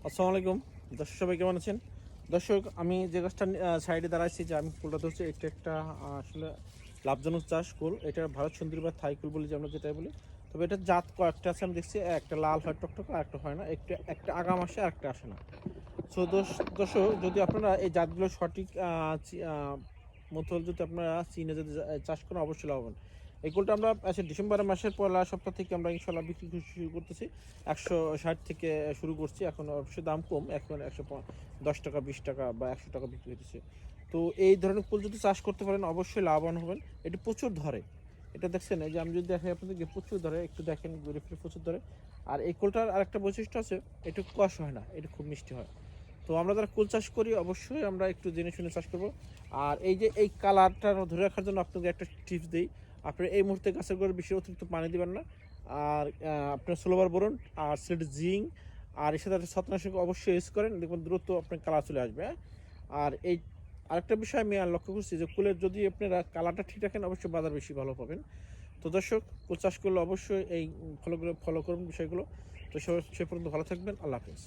আসসালামু আলাইকুম। দর্শক সবাই কেমন আছেন? দর্শক, আমি যে গাছটা সাইডে দাঁড়াইছি, যে আমি ফুলটা ধরছি, এটা একটা আসলে লাভজনক চাষ কুল। এটা ভারত সুন্দরী বা থাই কুল বলি, যে আমরা যেটাই বলি। তবে এটার জাত কয়েকটা আছে, আমি দেখছি। একটা লাল হয় টকটকে, আর একটা হয় না। একটা আগাম আসে, আর একটা আসে না। সো দর্শক, যদি আপনারা এই জাতগুলো সঠিক মতো যদি আপনারা চিনে যদি চাষ করেন, অবশ্যই লাভবান। এই কুলটা আমরা ডিসেম্বর মাসের পয়লা সপ্তাহ থেকে আমরা ইনশাল্লাহ বিক্রি শুরু করতেছি। 160 থেকে শুরু করছি। এখন অবশ্যই দাম কম, এখন 110 টাকা, 20 টাকা বা 100 টাকা বিক্রি হতেছে। তো এই ধরনের ফুল যদি চাষ করতে পারেন, অবশ্যই লাভবান হবেন। এটা প্রচুর ধরে। এটা দেখছেন, এই যে আমি যদি দেখাই আপনাদেরকে, প্রচুর ধরে। একটু দেখেন, ঘুরে ফিরে প্রচুর ধরে। আর এই কুলটার আরেকটা বৈশিষ্ট্য আছে, একটু কষ হয় না, এটা খুব মিষ্টি হয়। তো আমরা যারা কুল চাষ করি, অবশ্যই আমরা একটু জেনে শুনে চাষ করব। আর এই যে এই কালারটা ধরে রাখার জন্য আপনাদের একটা টিপস দিই। আপনি এই মুহূর্তে গাছের গোড়ায় বেশি অতিরিক্ত পানি দিবেন না। আর আপনার সোলোবার বোরন আর সিলেট জিঙ্ক, আর এর সাথে একটা ছত্রাকনাশক অবশ্যই ইউজ করেন, দেখবেন দ্রুত আপনার কালার চলে আসবে, হ্যাঁ? আর এই আরেকটা বিষয় আমি লক্ষ্য করছি, যে কুলের যদি আপনারা কালারটা ঠিক রাখেন, অবশ্যই বাজার বেশি ভালো পাবেন। তো দর্শক, কুল চাষ করলে অবশ্যই এই ফলো করুন বিষয়গুলো। তো সে পর্যন্ত ভালো থাকবেন। আল্লাহ হাফিজ।